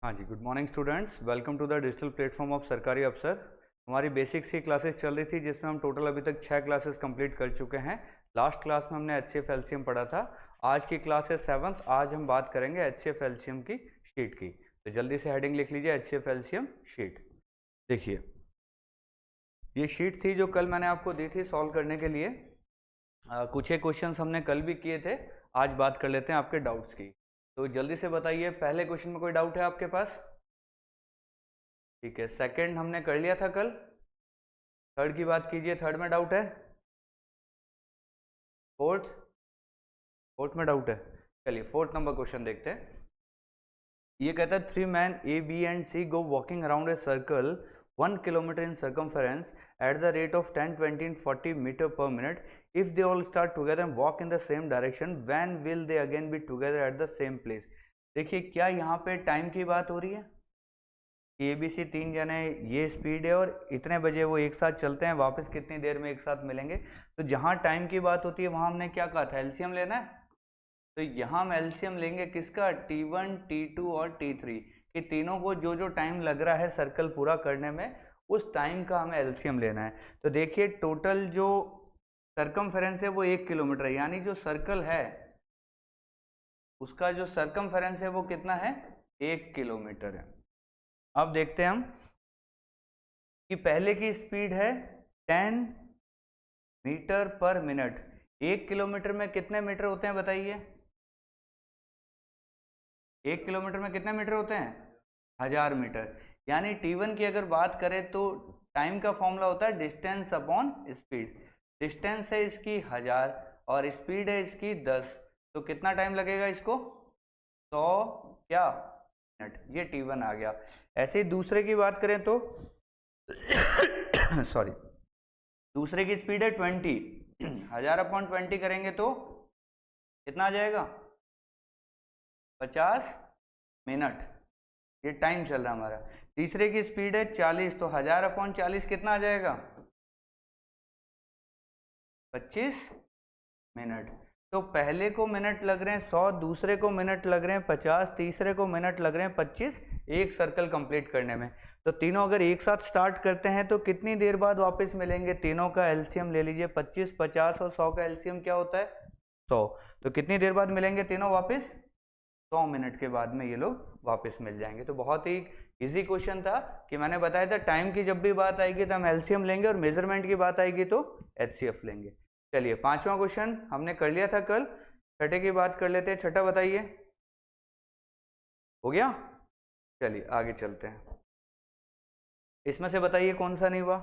हाँ जी, good morning students, welcome to the digital platform of Sarkari Afsar. हमारी बेसिक्स की क्लासेस चल रही थी जिसमें हम टोटल अभी तक 6 क्लासेस कंप्लीट कर चुके हैं। लास्ट क्लास में हमने एचसीएफ एलसीएम पढ़ा था। आज की क्लास है 7th। आज हम बात करेंगे एचसीएफ एलसीएम की शीट की। तो जल्दी से हेडिंग लिख लीजिए, एचसीएफ एलसीएम शीट। देखिए, ये शीट थी जो कल मैंने आपको दी थी सॉल्व करने के लिए। कुछ एक क्वेश्चन हमने कल भी किए थे। आज बात कर लेते हैं आपके डाउट्स की। तो जल्दी से बताइए, पहले क्वेश्चन में कोई डाउट है आपके पास? ठीक है, सेकंड हमने कर लिया था कल। थर्ड की बात कीजिए, थर्ड में डाउट है? फोर्थ फोर्थ में डाउट है? चलिए फोर्थ नंबर क्वेश्चन देखते हैं। ये कहता है 3 men A, B and C go walking around a circle 1 kilometer in circumference at the rate of 10, 20 and 40 meter per minute. If they all start together and walk in the same direction, when will they again be together at the same place? देखिए, क्या यहाँ पे time की बात हो रही है? A B C 3 जने, ये स्पीड है और इतने बजे वो एक साथ चलते हैं, वापस कितनी देर में एक साथ मिलेंगे। तो जहां टाइम की बात होती है वहां हमने क्या कहा था, एलसीएम लेना है। तो यहाँ हम एलसीएम लेंगे किसका, T1, T2 और T3 कि तीनों को जो जो टाइम लग रहा है सर्कल पूरा करने में, उस टाइम का हमें एलसीएम लेना है। तो देखिए, टोटल जो सरकमफेरेंस है वो 1 किलोमीटर है, यानी जो सर्कल है उसका जो सरकमफेरेंस है वो कितना है, 1 किलोमीटर है। अब देखते हैं हम कि पहले की स्पीड है 10 मीटर पर मिनट। 1 किलोमीटर में कितने मीटर होते हैं बताइए? 1 किलोमीटर में कितने मीटर होते हैं? 1000 मीटर। यानी T1 की अगर बात करें तो टाइम का फॉर्मूला होता है डिस्टेंस अपॉन स्पीड। डिस्टेंस है इसकी 1000 और स्पीड है इसकी 10। तो कितना टाइम लगेगा इसको? 100 क्या मिनट। ये T1 आ गया। ऐसे ही दूसरे की बात करें तो सॉरी, दूसरे की स्पीड है 20। 1000 अपॉन 20 करेंगे तो कितना आ जाएगा? 50 मिनट। ये टाइम चल रहा है हमारा। तीसरे की स्पीड है 40, तो 1000 अपॉन 40 कितना आ जाएगा? 25 मिनट। तो पहले को मिनट लग रहे हैं 100, दूसरे को मिनट लग रहे हैं 50, तीसरे को मिनट लग रहे हैं 25 एक सर्कल कंप्लीट करने में। तो तीनों अगर एक साथ स्टार्ट करते हैं तो कितनी देर बाद वापस मिलेंगे? तीनों का एलसीएम ले लीजिए, 25, 50 और 100 का एलसीएम क्या होता है? 100। तो कितनी देर बाद मिलेंगे तीनों वापस? 100 मिनट के बाद में ये लोग वापस मिल जाएंगे। तो बहुत ही इजी क्वेश्चन था कि मैंने बताया था टाइम की जब भी बात आएगी तो हम एलसीएम लेंगे और मेजरमेंट की बात आएगी तो एचसीएफ लेंगे। चलिए, पांचवा क्वेश्चन हमने कर लिया था कल। छठे की बात कर लेते हैं। छठा बताइए, हो गया? चलिए आगे चलते हैं। इसमें से बताइए कौन सा नहीं हुआ,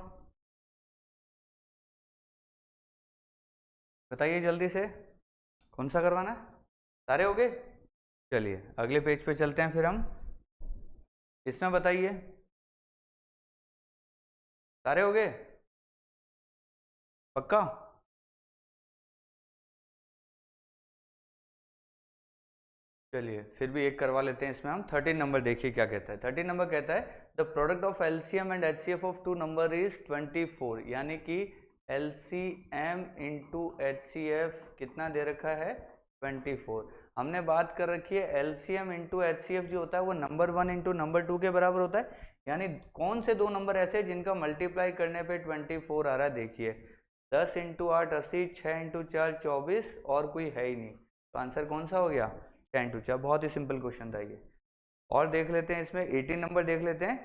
बताइए जल्दी से, कौन सा करवाना है? सारे हो गए? चलिए अगले पेज पे चलते हैं फिर हम। इसमें बताइए, सारे हो गए? पक्का? चलिए फिर भी एक करवा लेते हैं इसमें हम। 13 नंबर देखिए क्या कहता है। 13 नंबर कहता है the product of LCM and HCF of two number is 24, यानी कि एलसीएम इंटू एचसीएफ कितना दे रखा है? 24। हमने बात कर रखी है एलसीएम इंटू एचसीएफ जो होता है वो नंबर 1 इंटू नंबर 2 के बराबर होता है। यानी कौन से दो नंबर ऐसे जिनका मल्टीप्लाई करने पे 24 आ रहा है? देखिए, 10 इंटू 8 80, 6 इंटू 4 24 और कोई है ही नहीं। तो आंसर कौन सा हो गया? 10 टू 4। बहुत ही सिंपल क्वेश्चन था ये। और देख लेते हैं इसमें 18 नंबर देख लेते हैं।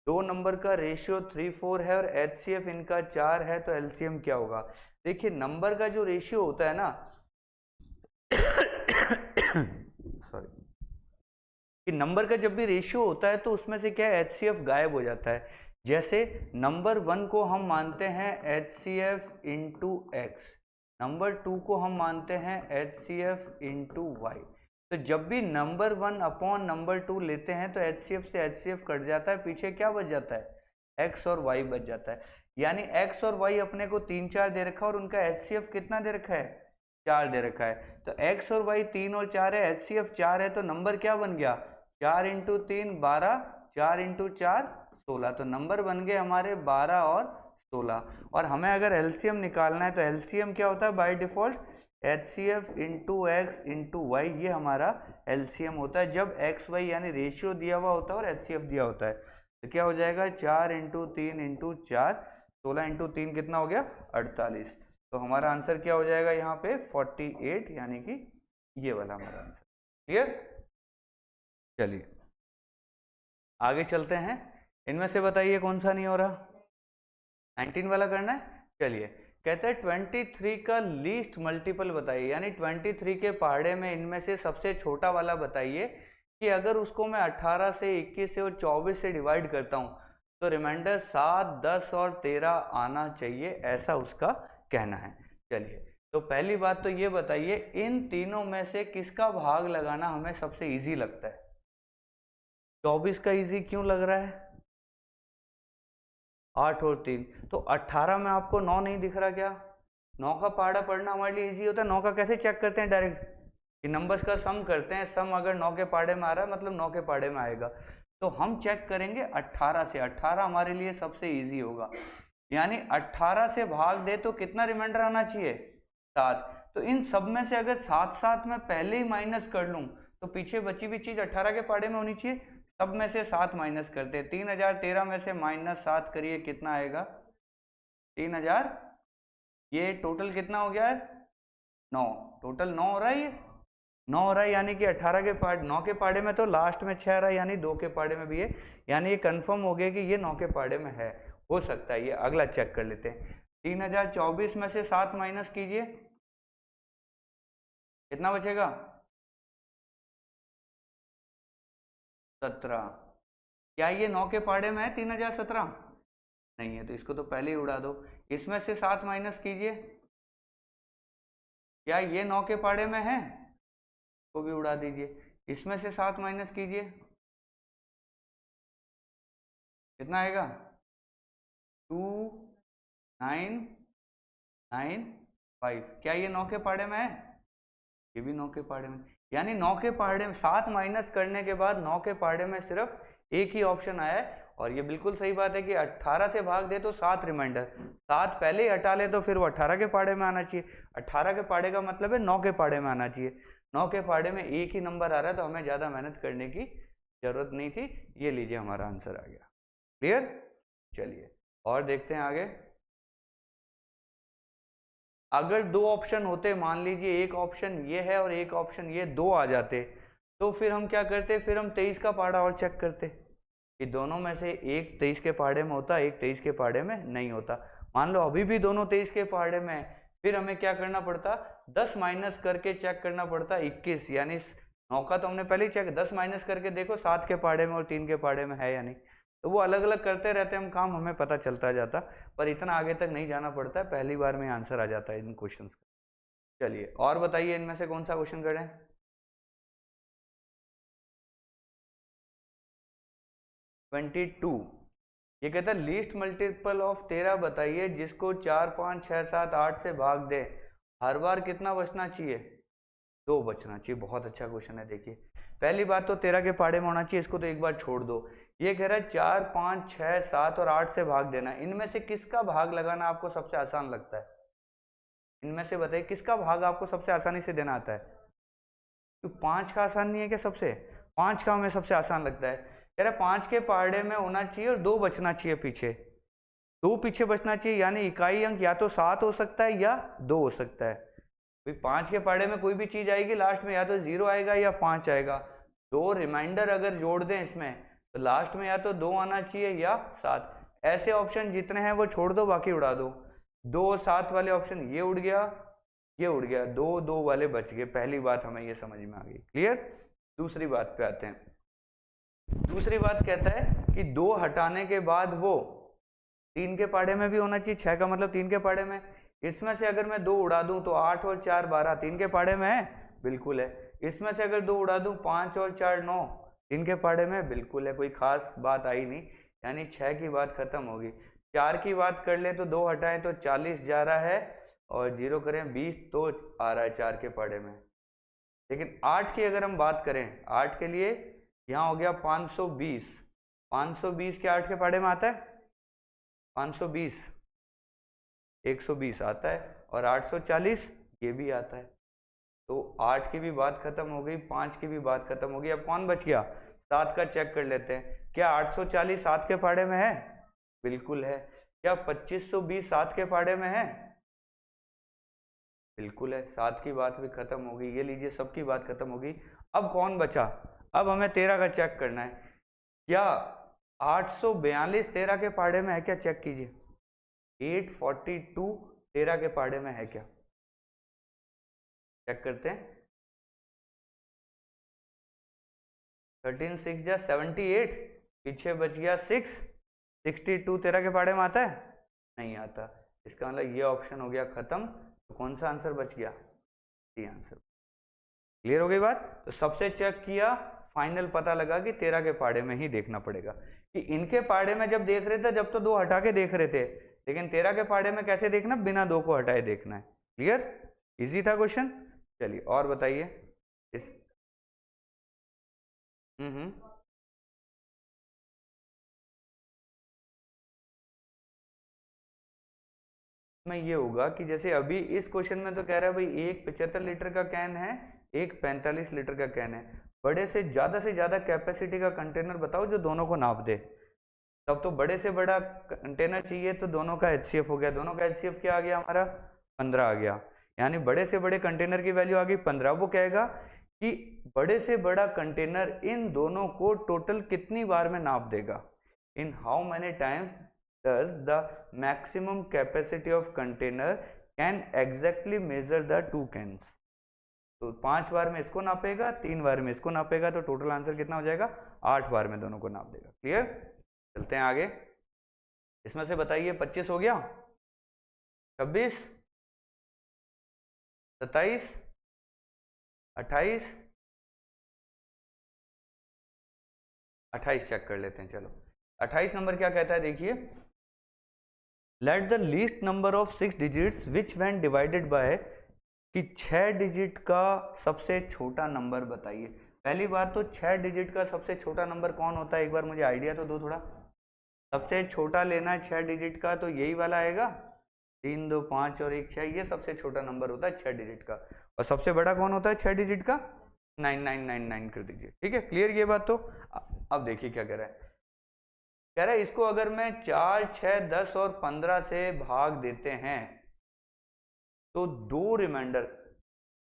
दो नंबर का रेशियो 3-4 है और एचसीएफ इनका 4 है, तो एलसीएम क्या होगा? देखिए, नंबर का जो रेशियो होता है ना सॉरी, कि नंबर का जब भी रेशियो होता है तो उसमें से क्या है, एचसीएफ गायब हो जाता है। जैसे नंबर 1 को हम मानते हैं एचसीएफ इंटू एक्स, नंबर 2 को हम मानते हैं एचसीएफ इंटू वाई। तो जब भी नंबर 1 अपॉन नंबर 2 लेते हैं तो एचसीएफ से एचसीएफ कट जाता है, पीछे क्या बच जाता है? एक्स और वाई बच जाता है। यानी एक्स और वाई अपने को 3-4 दे रखा है और उनका एचसीएफ कितना दे रखा है? 4 दे रखा है। तो एक्स और वाई 3 और 4 है, एचसीएफ 4 है, तो नंबर क्या बन गया? 4 इंटू 3 12, 4 इंटू 4 16। तो नंबर बन गए हमारे 12 और 16। और हमें अगर एलसीएम निकालना है तो एलसीएम क्या होता है by default? HCF into x into y, ये हमारा LCM होता है जब एक्स वाई यानी रेशियो दिया हुआ होता है और HCF दिया होता है। तो क्या हो जाएगा 4 इंटू 3 इंटू 4, 16 इंटू 3 कितना हो गया 48। तो हमारा आंसर क्या हो जाएगा यहाँ पे 48, यानी कि ये वाला हमारा आंसर। क्लियर? चलिए आगे चलते हैं। इनमें से बताइए कौन सा नहीं हो रहा? 19 वाला करना है। चलिए कहते हैं 23 का लीस्ट मल्टीपल बताइए, यानी 23 के पहाड़े में इनमें से सबसे छोटा वाला बताइए कि अगर उसको मैं 18 से 21 से और 24 से डिवाइड करता हूं तो रिमाइंडर 7, 10 और 13 आना चाहिए, ऐसा उसका कहना है। चलिए तो पहली बात तो ये बताइए इन तीनों में से किसका भाग लगाना हमें सबसे इजी लगता है? 24 का इजी क्यों लग रहा है? 8 और 3, तो 18 में आपको 9 नहीं दिख रहा क्या? 9 का पहाड़ा पढ़ना हमारे लिए इजी होता है। 9 का कैसे चेक करते हैं? डायरेक्ट कि नंबर्स का सम करते हैं, सम अगर 9 के पहाड़े में आ रहा है मतलब 9 के पहाड़े में आएगा। तो हम चेक करेंगे 18 से, 18 हमारे लिए सबसे इजी होगा, यानी 18 से भाग दे तो कितना रिमाइंडर आना चाहिए? 7। तो इन सब में से अगर साथ साथ में पहले ही माइनस कर लूं तो पीछे बची हुई चीज 18 के पहाड़े में होनी चाहिए। सब में से 7 माइनस करते हैं, 3013 में से -7 करिए कितना आएगा? 3000। ये टोटल कितना हो गया है? 9। टोटल 9 हो रहा है, ये 9 हो रहा है, यानी कि 18 के पहाड़े 9 के पहाड़े में तो लास्ट में 6 रहा है, यानी 2 के पहाड़े में भी है, यानी ये कंफर्म हो गया कि ये 9 के पहाड़े में है। हो सकता है ये अगला चेक कर लेते हैं। 3024 में से 7 माइनस कीजिए, कितना बचेगा? 17। क्या ये 9 के पहाड़े में है 3017? नहीं है, तो इसको तो पहले ही उड़ा दो। इसमें से 7 माइनस कीजिए, क्या ये 9 के पहाड़े में है? को भी उड़ा दीजिए। इसमें से 7 माइनस कीजिए, कितना आएगा? 2995। क्या ये 9 के पहाड़े में है? ये भी 9 के पहाड़े में, यानी 9 के पहाड़े में 7 माइनस करने के बाद 9 के पहाड़े में सिर्फ एक ही ऑप्शन आया है। और ये बिल्कुल सही बात है कि 18 से भाग दे तो 7 रिमाइंडर, 7 पहले ही हटा ले तो फिर वो 18 के पहाड़े में आना चाहिए। 18 के पहाड़े का मतलब है 9 के पहाड़े में आना चाहिए। 9 के पहाड़े में एक ही नंबर आ रहा है तो हमें ज़्यादा मेहनत करने की जरूरत नहीं थी। ये लीजिए हमारा आंसर आ गया। क्लियर? चलिए और देखते हैं आगे। अगर दो ऑप्शन होते, मान लीजिए एक ऑप्शन ये है और एक ऑप्शन ये, दो आ जाते, तो फिर हम क्या करते? फिर हम 23 का पहाड़ा और चेक करते कि दोनों में से एक 23 के पहाड़े में होता, एक 23 के पहाड़े में नहीं होता। मान लो अभी भी दोनों 23 के पहाड़े में है, फिर हमें क्या करना पड़ता? 10 माइनस करके चेक करना पड़ता 21, यानी 9 का तो हमने पहले ही चेक, 10 माइनस करके देखो 7 के पहाड़े में और 3 के पहाड़े में है या नहीं। तो वो अलग अलग करते रहते हम काम, हमें पता चलता जाता, पर इतना आगे तक नहीं जाना पड़ता है, पहली बार में आंसर आ जाता है इन क्वेश्चंस का। चलिए और बताइए इनमें से कौन सा क्वेश्चन करें? 22। ये कहता है लीस्ट मल्टीपल ऑफ 13 बताइए जिसको 4, 5, 6, 7, 8 से भाग दे, हर बार कितना बचना चाहिए? 2 बचना चाहिए। बहुत अच्छा क्वेश्चन है। देखिए पहली बात तो 13 के पहाड़े में होना चाहिए, इसको तो एक बार छोड़ दो। ये कह रहा है 4, 5, 6, 7 और 8 से भाग देना, इनमें से किसका भाग लगाना आपको सबसे आसान लगता है? इनमें से बताइए किसका भाग आपको सबसे आसानी से देना आता है? तो 5 का आसान नहीं है क्या? सबसे 5 का हमें सबसे आसान लगता है। कह रहा है 5 के पहाड़े में होना चाहिए और 2 बचना चाहिए पीछे, 2 पीछे बचना चाहिए, यानी इकाई अंक या तो 7 हो सकता है या 2 हो सकता है। 5 के पहाड़े में कोई भी चीज आएगी लास्ट में, या तो 0 आएगा या 5 आएगा। 2 रिमाइंडर अगर जोड़ दें इसमें तो लास्ट में या तो 2 आना चाहिए या 7। ऐसे ऑप्शन जितने हैं वो छोड़ दो, बाकी उड़ा दो। 2 और 7 वाले ऑप्शन ये उड़ गया, ये उड़ गया, 2, 2 वाले बच गए। पहली बात हमें ये समझ में आ गई। क्लियर? दूसरी बात पे आते हैं। दूसरी बात कहता है कि 2 हटाने के बाद वो 3 के पहाड़े में भी होना चाहिए, 6 का मतलब 3 के पहाड़े में। इसमें से अगर मैं 2 उड़ा दूं तो 8 और 4 12, 3 के पहाड़े में है, बिल्कुल है। इसमें से अगर 2 उड़ा दूं 5 और 4 9, 3 के पहाड़े में, बिल्कुल है। कोई खास बात आई नहीं, यानी 6 की बात खत्म होगी। 4 की बात कर ले तो 2 हटाएं तो 40 जा रहा है, और 0 करें 20 तो आ रहा है 4 के पहाड़े में। लेकिन 8 की अगर हम बात करें, 8 के लिए यहाँ हो गया 520। 520 के 8 के पहाड़े में आता है 520, 120 आता है, और 840 ये भी आता है। तो 8 की भी बात खत्म हो गई, 5 की भी बात खत्म हो गई। अब कौन बच गया? 7 का चेक कर लेते हैं। क्या 840 7 के पाड़े में है? बिल्कुल है। क्या 2520 7 के पाड़े में है? बिल्कुल है। 7 की बात भी खत्म हो गई, ये लीजिए सबकी बात खत्म हो गई। अब कौन बचा? अब हमें 13 का चेक करना है। क्या 842 13 के पाड़े में है क्या? चेक कीजिए। 842 13 के पाड़े में है क्या? चेक करते हैं। 13 6 जा 78, पीछे बच गया 6। 62 13 के पाड़े में आता है? नहीं आता। इसका मतलब ये ऑप्शन हो गया खत्म। तो कौन सा आंसर बच गया? C answer. क्लियर हो गई बात? तो सबसे चेक किया, फाइनल पता लगा कि 13 के पाड़े में ही देखना पड़ेगा। कि इनके पाड़े में जब देख रहे थे, जब तो 2 हटा के देख रहे थे, लेकिन 13 के पाड़े में कैसे देखना? बिना 2 को हटाए देखना है। क्लियर? इजी था क्वेश्चन। चलिए और बताइए इस। हम्म। में ये होगा कि जैसे अभी इस क्वेश्चन में तो कह रहा है भाई एक 75 लीटर का कैन है, एक 45 लीटर का कैन है। बड़े से ज्यादा कैपेसिटी का कंटेनर बताओ जो दोनों को नाप दे। तब तो बड़े से बड़ा कंटेनर चाहिए, तो दोनों का एचसीएफ हो गया। दोनों का एचसीएफ क्या आ गया हमारा? 15 आ गया। यानी बड़े से बड़े कंटेनर की वैल्यू आ गई 15। वो कहेगा कि बड़े से बड़ा कंटेनर इन दोनों को टोटल कितनी बार में नाप देगा। In how many times does the maximum capacity of container can exactly measure the two cans। तो 5 बार में इसको नापेगा, 3 बार में इसको नापेगा, तो टोटल आंसर कितना हो जाएगा? 8 बार में दोनों को नाप देगा। क्लियर? चलते हैं आगे। इसमें से बताइए 25 हो गया, 26, 27, 28, 28 चेक कर लेते हैं। चलो 28 नंबर क्या कहता है देखिए। Let the least number of 6 digits which when divided by, कि 6 डिजिट का सबसे छोटा नंबर बताइए। पहली बात तो 6 डिजिट का सबसे छोटा नंबर कौन होता है? एक बार मुझे आइडिया तो दो थोड़ा। सबसे छोटा लेना है 6 डिजिट का, तो यही वाला आएगा। 3 2 5 और 1 6, ये सबसे छोटा नंबर होता है 6 डिजिट का। और सबसे बड़ा कौन होता है 6 डिजिट का? 9999 कर दीजिए। ठीक है, क्लियर ये बात तो। अब देखिए क्या कह रहा है। कह रहा है इसको अगर मैं 4 6 10 और 15 से भाग देते हैं, तो 2 reminder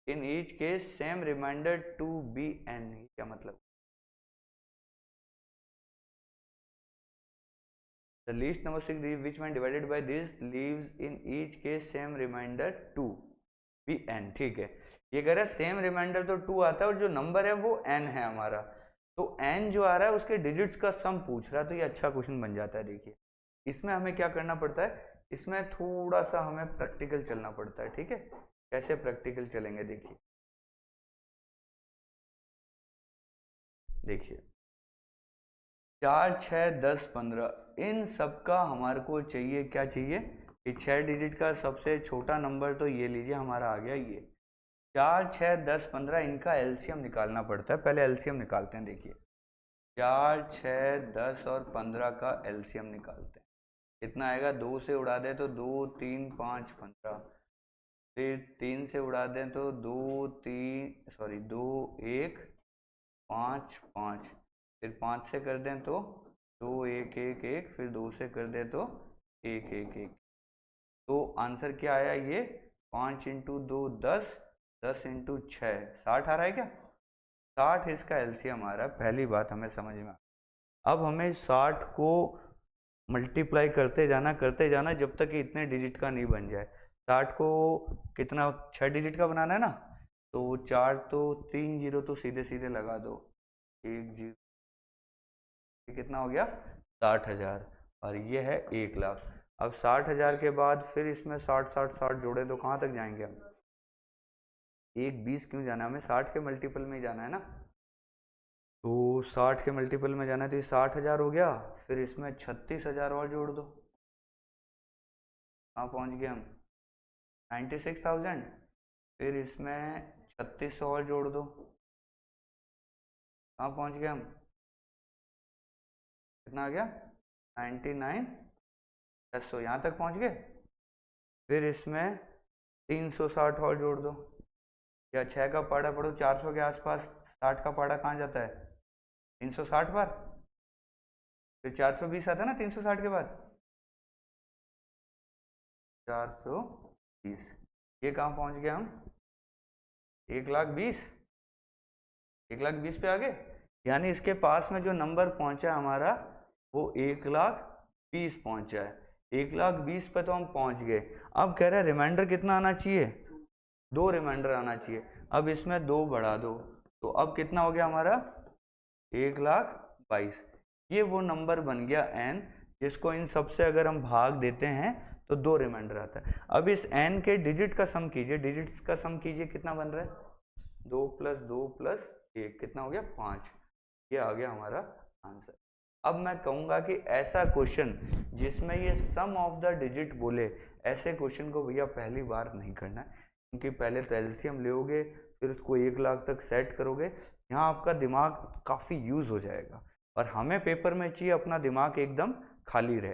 in each case same reminder to be n. क्या मतलब? The least number 6 which when divided by this leaves in each case same remainder 2 भी n। ठीक है, ये कह रहा है सेम रिमाइंडर तो 2 आता है और जो नंबर है वो n है हमारा। तो n जो आ रहा है उसके डिजिट्स का सम पूछ रहा है, तो ये अच्छा क्वेश्चन बन जाता है। देखिए इसमें हमें क्या करना पड़ता है, इसमें थोड़ा सा हमें प्रैक्टिकल चलना पड़ता है। ठीक है, कैसे प्रैक्टिकल चलेंगे देखिए। देखिए 4 6 10 15 इन सब का हमारे को चाहिए, क्या चाहिए? कि 6 डिजिट का सबसे छोटा नंबर, तो ये लीजिए हमारा आ गया ये 4 6 10 15। इनका एलसीएम निकालना पड़ता है। पहले एलसीएम निकालते हैं। देखिए 4 6 10 और 15 का एलसीएम निकालते हैं। कितना आएगा? 2 से उड़ा दें तो 2 3 5 15, फिर 3 से उड़ा दें तो 2 3 सॉरी 2 1 5 5, फिर 5 से कर दें तो 2 1 1 1, फिर 2 से कर दें तो 1 1 1। तो आंसर क्या आया ये? 5 इंटू 2 10, 10 इंटू 6 60 आ रहा है क्या? 60 इसका एलसीएम आ रहा है। पहली बात हमें समझ में। अब हमें 60 को मल्टीप्लाई करते जाना जब तक कि इतने डिजिट का नहीं बन जाए। 60 को कितना 6 डिजिट का बनाना है ना, तो 4 तो 3 जीरो तो सीधे सीधे लगा दो, 1 जीरो, कितना हो गया? 60,000। और ये है 1 लाख। अब 60,000 के बाद फिर इसमें 60 60 60 जोड़े तो कहाँ तक जाएंगे हम? 1 20 क्यों जाना है हमें? 60 के मल्टीपल में ही जाना है ना। तो 60 के मल्टीपल में जाना है, तो ये 60,000 हो गया। फिर इसमें 36,000 और जोड़ दो। कहाँ पहुँच गए हम? 96,000। फिर इसमें 3600 और जोड़ दो। कहाँ पहुँच गए हम? कितना आ गया? 99,600। यहाँ तक पहुँच गए। फिर इसमें 360 और जोड़ दो, या 6 का पहाड़ा पढ़ो 400 के आसपास, 60 का पहाड़ा कहाँ जाता है 360 बार, फिर 420 आता है ना 360 के बाद, 420, ये कहाँ पहुँच गए हम 1,20,000, 1,20,000 पे आ गए, यानी इसके पास में जो नंबर पहुंचा हमारा वो 1,20,000 पहुंचा है, 1,20,000 पे तो हम पहुंच गए। अब कह रहे हैं रिमाइंडर कितना आना चाहिए, 2 रिमाइंडर आना चाहिए। अब इसमें 2 बढ़ा दो तो अब कितना हो गया हमारा 1,22,000, ये वो नंबर बन गया n, जिसको इन सबसे अगर हम भाग देते हैं तो 2 रिमाइंडर आता है। अब इस n के डिजिट का सम कीजिए, डिजिट्स का सम कीजिए, कितना बन रहा है 2 + 2 + 1, कितना हो गया 5, ये आ गया हमारा आंसर। अब मैं कहूँगा कि ऐसा क्वेश्चन जिसमें ये सम ऑफ द डिजिट बोले, ऐसे क्वेश्चन को भैया पहली बार नहीं करना है, क्योंकि पहले तो एलसीएम लोगे, फिर उसको 1,00,000 तक सेट करोगे, यहाँ आपका दिमाग काफ़ी यूज़ हो जाएगा। और हमें पेपर में चाहिए अपना दिमाग एकदम खाली रहे,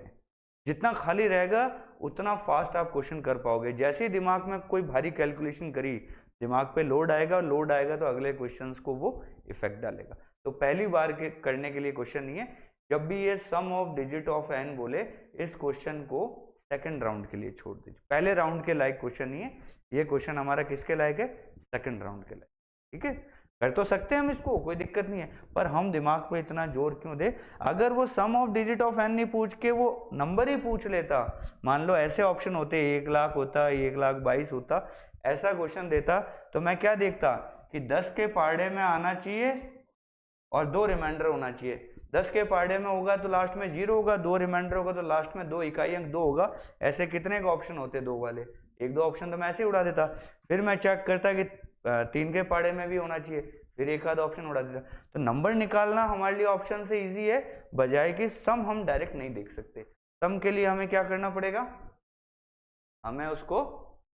जितना खाली रहेगा उतना फास्ट आप क्वेश्चन कर पाओगे। जैसे ही दिमाग में कोई भारी कैलकुलेशन करी, दिमाग पे लोड आएगा तो अगले क्वेश्चंस को वो इफेक्ट डालेगा। तो पहली बार के करने के लिए क्वेश्चन नहीं है, जब भी ये सम ऑफ डिजिट ऑफ n बोले, इस क्वेश्चन को सेकंड राउंड के लिए छोड़ दीजिए, पहले राउंड के लायक क्वेश्चन नहीं है ये क्वेश्चन, हमारा किसके लायक है सेकंड राउंड के लायक। ठीक है, कर तो सकते हैं हम इसको, कोई दिक्कत नहीं है, पर हम दिमाग पे इतना जोर क्यों दे। अगर वो सम ऑफ डिजिट ऑफ n नहीं पूछ के वो नंबर ही पूछ लेता, मान लो ऐसे ऑप्शन होते 1,00,000 होता, 1,22,000 होता, ऐसा क्वेश्चन देता, तो मैं क्या देखता कि 10 के पहाड़े में आना चाहिए और 2 रिमाइंडर होना चाहिए। 10 के पहाड़े में होगा तो लास्ट में 0 होगा, 2 रिमाइंडर होगा तो लास्ट में 2 इकाई अंक 2 होगा। ऐसे कितने का ऑप्शन होते 2 वाले, 1-2 ऑप्शन तो मैं ऐसे ही उड़ा देता। फिर मैं चेक करता कि 3 के पहाड़े में भी होना चाहिए, फिर एक आध ऑप्शन उड़ा देता। तो नंबर निकालना हमारे लिए ऑप्शन से इजी है, बजाय कि सम हम डायरेक्ट नहीं देख सकते। सम के लिए हमें क्या करना पड़ेगा, हमें उसको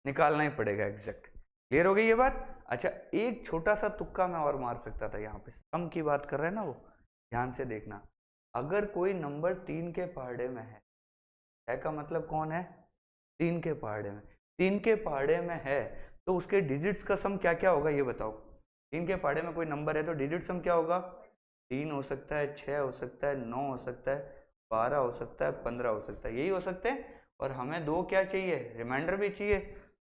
निकालना ही पड़ेगा एग्जैक्ट। क्लियर हो गई ये बात। अच्छा, एक छोटा सा तुक्का मैं और मार सकता था, यहाँ पे सम की बात कर रहे हैं ना, वो ध्यान से देखना। अगर कोई नंबर 3 के पहाड़े में है का मतलब कौन है 3 के पहाड़े में, 3 के पहाड़े में है तो उसके डिजिट्स का सम क्या क्या होगा ये बताओ। 3 के पहाड़े में कोई नंबर है तो डिजिट सम क्या होगा, 3 हो सकता है, 6 हो सकता है, 9 हो सकता है, 12 हो सकता है, 15 हो सकता है, यही हो सकते हैं। और हमें 2 क्या चाहिए, रिमाइंडर भी चाहिए,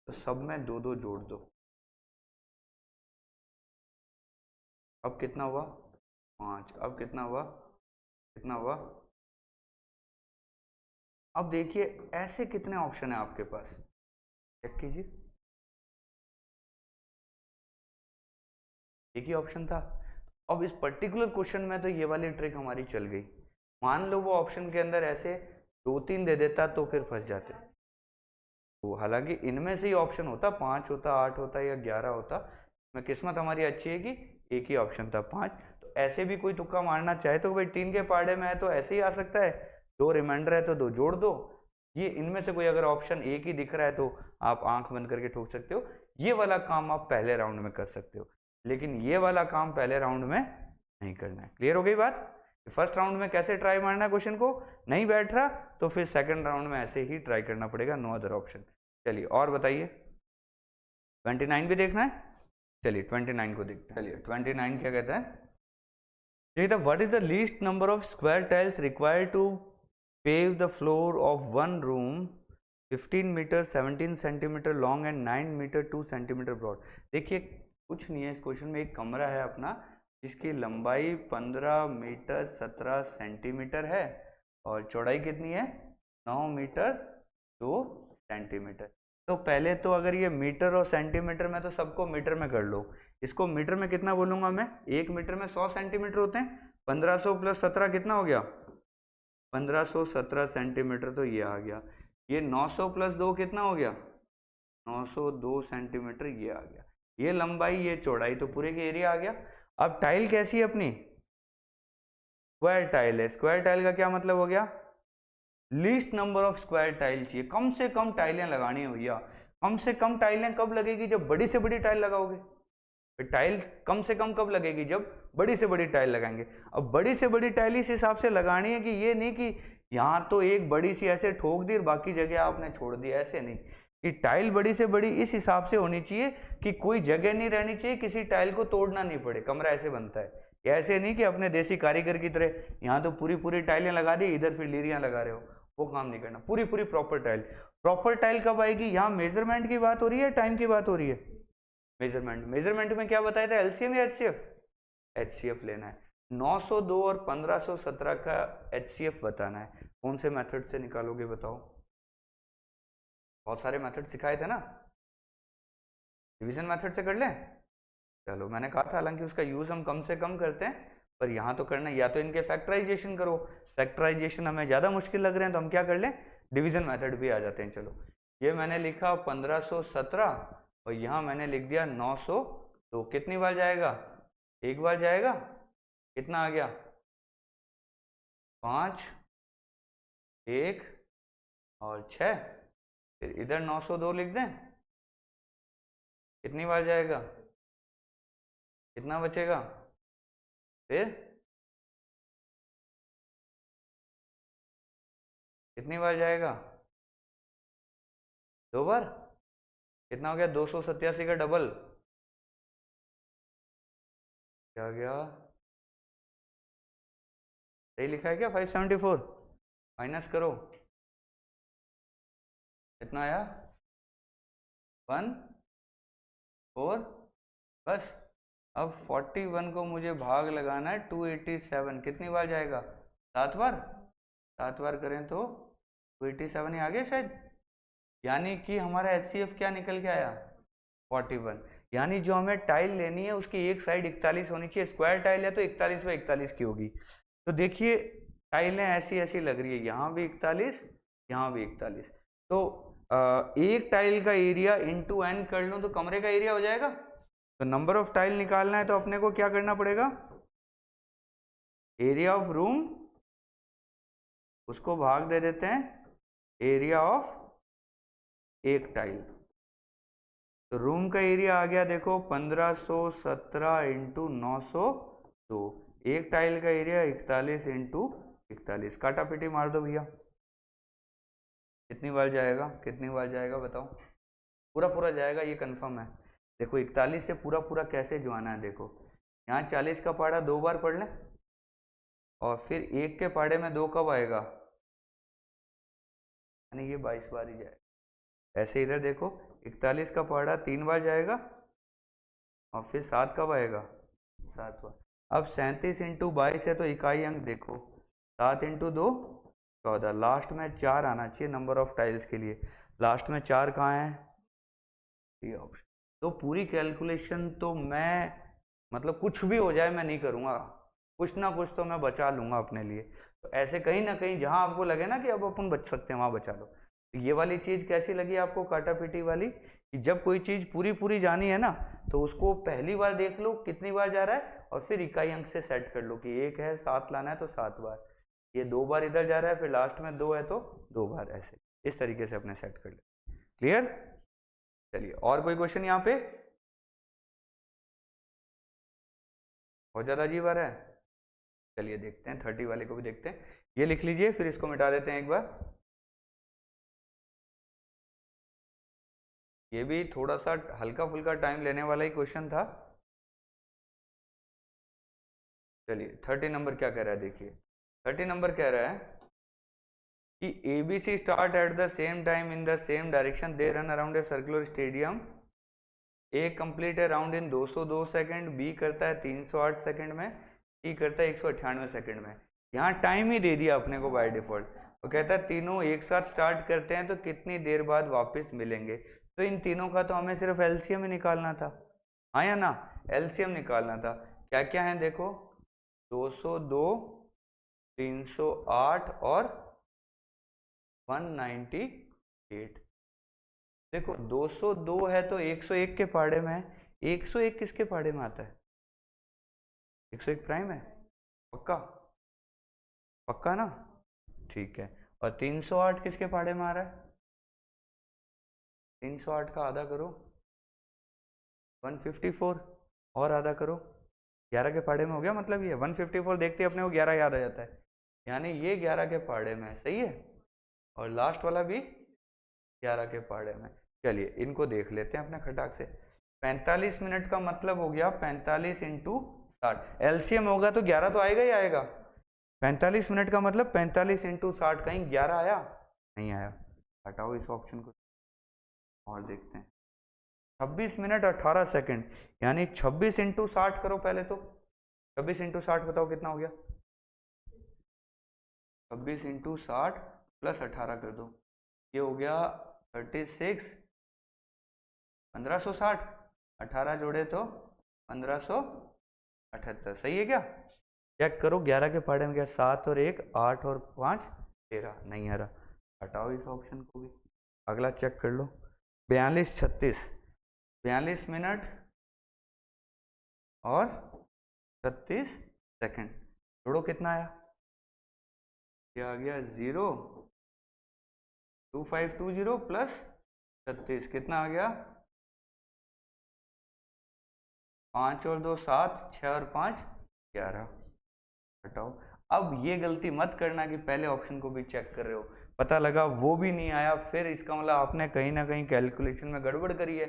तो सब में 2-2 जोड़ दो। अब कितना हुआ 5, अब कितना हुआ, कितना हुआ। अब देखिए ऐसे कितने ऑप्शन है आपके पास, चेक कीजिए, एक ही ऑप्शन था। अब इस पर्टिकुलर क्वेश्चन में तो ये वाली ट्रिक हमारी चल गई। मान लो वो ऑप्शन के अंदर ऐसे 2-3 दे देता तो फिर फंस जाते। तो हालांकि इनमें से ही ऑप्शन होता, 5 होता, 8 होता या 11 होता, मैं किस्मत हमारी अच्छी है कि एक ही ऑप्शन था 5। तो ऐसे भी कोई तुक्का मारना चाहे तो भाई 3 के पहाड़े में है तो ऐसे ही आ सकता है, 2 रिमाइंडर है तो 2 जोड़ दो। ये इनमें से कोई अगर ऑप्शन एक ही दिख रहा है तो आप आंख बंद करके ठोक सकते हो। ये वाला काम आप पहले राउंड में कर सकते हो, लेकिन ये वाला काम पहले राउंड में नहीं करना है। क्लियर हो गई बात। फर्स्ट राउंड में कैसे ट्राई मारना है क्वेश्चन को, नहीं बैठ रहा तो फिर सेकंड राउंड में ऐसे ही ट्राई करना पड़ेगा, नो अदर ऑप्शन। चलिए और बताइए, 29 भी देखना है, चलिए 29 को देखते हैं। चलिए 29 क्या कहता है, देखिए what is the least number of square tiles required to pave the floor of one room 15 metre 17 centimetre long and 9 metre 2 centimetre broad. देखिए कुछ नहीं है इस क्वेश्चन में, एक कमरा है अपना जिसकी लंबाई 15 मीटर 17 सेंटीमीटर है और चौड़ाई कितनी है 9 मीटर 2 सेंटीमीटर। तो पहले तो अगर ये मीटर और सेंटीमीटर में, तो सबको मीटर में कर लो। इसको मीटर में कितना बोलूंगा मैं, 1 मीटर में 100 सेंटीमीटर होते हैं। 1500 + 17 कितना हो गया 1517 सेंटीमीटर, तो ये आ गया। ये 900 + 2 कितना हो गया 902 सेंटीमीटर, ये आ गया। ये लंबाई ये चौड़ाई, तो पूरे के एरिया आ गया। अब टाइल कैसी है अपनी, स्क्वायर टाइल है। स्क्वायर टाइल का क्या मतलब हो गया, least number of square tile चाहिए, कम से कम टाइलें लगानी है भैया। कम से कम टाइलें कब लगेगी, जब बड़ी से बड़ी टाइल लगाओगे। टाइल कम से कम कब लगेगी, जब बड़ी से बड़ी टाइल लगाएंगे। अब बड़ी से बड़ी टाइल इस हिसाब से लगानी है कि ये नहीं कि यहाँ तो एक बड़ी सी ऐसे ठोक दी और बाकी जगह आपने छोड़ दी, ऐसे नहीं। कि टाइल बड़ी से बड़ी इस हिसाब से होनी चाहिए कि कोई जगह नहीं रहनी चाहिए, किसी टाइल को तोड़ना नहीं पड़े, कमरा ऐसे बनता है। ऐसे नहीं कि अपने देसी कारीगर की तरह यहाँ तो पूरी पूरी टाइलें लगा दी, इधर फिर लीरियां लगा रहे हो, वो काम नहीं करना। पूरी पूरी प्रॉपर टाइल। प्रॉपर टाइल कब आएगी? यहाँ मेजरमेंट की बात हो रही है, टाइम की बात हो रही है? मेजरमेंट। मेजरमेंट में क्या बताया था, एलसीएम या एचसीएफ? एचसीएफ लेना है। 902 और 1517 का एचसीएफ बताना है। कौन से मेथड से निकालोगे बताओ? बहुत सारे मेथड सिखाए थे ना, डिवीजन मेथड से कर लें? चलो, मैंने कहा था हालांकि उसका यूज हम कम से कम करते हैं, पर यहाँ तो करना है। या तो इनके फैक्टराइजेशन करो, फैक्टराइजेशन हमें ज़्यादा मुश्किल लग रहे हैं तो हम क्या कर लें, डिवीजन मेथड भी आ जाते हैं। चलो, ये मैंने लिखा 1517 और यहाँ मैंने लिख दिया 900। तो कितनी बार जाएगा? एक बार जाएगा। कितना आ गया? 5, 1 और 6। फिर इधर 902 लिख दें। कितनी बार जाएगा? कितना बचेगा? फिर कितनी बार जाएगा? 2 बार। कितना हो गया? 287 का डबल क्या गया? सही लिखा है क्या? 574 माइनस करो, कितना आया? 1 4। बस अब 41 को मुझे भाग लगाना है 287। कितनी बार जाएगा? 7 बार। 7 बार करें तो 287 ही आ गया शायद। यानी कि हमारा एचसीएफ क्या निकल के आया? 41। यानी जो हमें टाइल लेनी है उसकी एक साइड 41 होनी चाहिए। स्क्वायर टाइल है तो 41 बाई 41 की होगी। तो देखिए टाइलें ऐसी ऐसी लग रही है, यहाँ भी 41, यहाँ भी 41। तो एक टाइल का एरिया इंटू एन कर लूँ तो कमरे का एरिया हो जाएगा। तो नंबर ऑफ टाइल निकालना है तो अपने को क्या करना पड़ेगा? एरिया ऑफ रूम, उसको भाग दे देते हैं एरिया ऑफ एक टाइल। तो रूम का एरिया आ गया देखो 1517 इंटू 902। एक टाइल का एरिया 41 इंटू 41। काटा पीटी मार दो भैया। कितनी बार जाएगा? कितनी बार जाएगा बताओ? पूरा पूरा जाएगा, ये कंफर्म है। देखो 41 से पूरा पूरा कैसे जुआना है, देखो यहाँ 40 का पहाड़ा 2 बार पढ़ लें और फिर 1 के पहाड़े में 2 कब आएगा? यानी ये 22 बार ही जाएगा। ऐसे इधर देखो 41 का पहाड़ा 3 बार जाएगा और फिर 7 कब आएगा? 7 बार। अब 37 इंटू 22 है तो इकाई अंक देखो 7 इंटू 2 14। लास्ट में 4 आना चाहिए नंबर ऑफ टाइल्स के लिए। लास्ट में 4 कहाँ है? ये ऑप्शन। तो पूरी कैलकुलेशन तो मैं मतलब कुछ भी हो जाए मैं नहीं करूँगा, कुछ ना कुछ तो मैं बचा लूँगा अपने लिए। तो ऐसे कहीं ना कहीं जहाँ आपको लगे ना कि अब अपन बच सकते हैं वहाँ बचा लो। तो ये वाली चीज़ कैसी लगी आपको काटा पीटी वाली, कि जब कोई चीज़ पूरी पूरी जानी है ना तो उसको पहली बार देख लो कितनी बार जा रहा है और फिर इकाई अंक से सेट कर लो कि 1 है 7 लाना है तो 7 बार, ये 2 बार इधर जा रहा है, फिर लास्ट में 2 है तो 2 बार। ऐसे इस तरीके से अपने सेट कर ले। क्लियर? चलिए, और कोई क्वेश्चन यहाँ पे? बहुत ज़्यादा अजीब आ रहा है? चलिए देखते हैं 30 वाले को भी देखते हैं। ये लिख लीजिए फिर इसको मिटा देते हैं एक बार। ये भी थोड़ा सा हल्का फुल्का टाइम लेने वाला ही क्वेश्चन था। चलिए 30 नंबर क्या कह रहा है देखिए। 30 नंबर कह रहा है कि ABC start at the same time in the same direction, they run around a circular stadium. A complete है राउंड इन 202 सेकंड, बी करता है 308 सेकंड में, सी करता है 198 सेकंड में। यहाँ टाइम ही दे दिया अपने को बाय डिफॉल्ट। वो कहता है तीनों एक साथ स्टार्ट करते हैं तो कितनी देर बाद वापस मिलेंगे। तो इन तीनों का तो हमें सिर्फ एलसीएम ही निकालना था, हाँ या ना? एलसीएम निकालना था। क्या क्या है देखो, 202, 308 और 198। देखो 202 है तो 101 के पहाड़े में है। 101 किसके पहाड़े में आता है? 101 प्राइम है। पक्का? पक्का ना? ठीक है। और 308 किसके पहाड़े में आ रहा है? 308 का आधा करो 154 और आधा करो 11 के पहाड़े में हो गया। मतलब ये 154 देखते अपने को 11 याद आ जाता है, यानी ये 11 के पहाड़े में है। सही है। और लास्ट वाला भी 11 के पहाड़े में। चलिए इनको देख लेते हैं अपने खटाक से। 45 मिनट का मतलब हो गया 45 इंटू 60, एलसीएम होगा तो 11 तो आएगा ही आएगा। 45 मिनट का मतलब 45 इंटू 60, कहीं 11 आया? नहीं आया। हटाओ इस ऑप्शन को और देखते हैं। 26 मिनट 18 सेकंड, यानी 26 इंटू 60 करो पहले तो। 26 इंटू 60 बताओ कितना हो गया? 26 इंटू 60 प्लस 18 कर दो, ये हो गया 36। 1560, 18 जोड़े तो 1578, सही है क्या? चेक करो 11 के पहाड़े में क्या, 7 और 1 8 और 5 13, नहीं आ रहा। हटाओ इस ऑप्शन को भी। अगला चेक कर लो। 42 36, 42 मिनट और 36 सेकंड, जोड़ो कितना आया? ये आ गया 02520 प्लस 36, कितना आ गया? 5 और 2 7, 6 और 5 11। हटाओ। अब ये गलती मत करना कि पहले ऑप्शन को भी चेक कर रहे हो, पता लगा वो भी नहीं आया, फिर इसका मतलब आपने कहीं ना कहीं कैलकुलेशन में गड़बड़ करी है।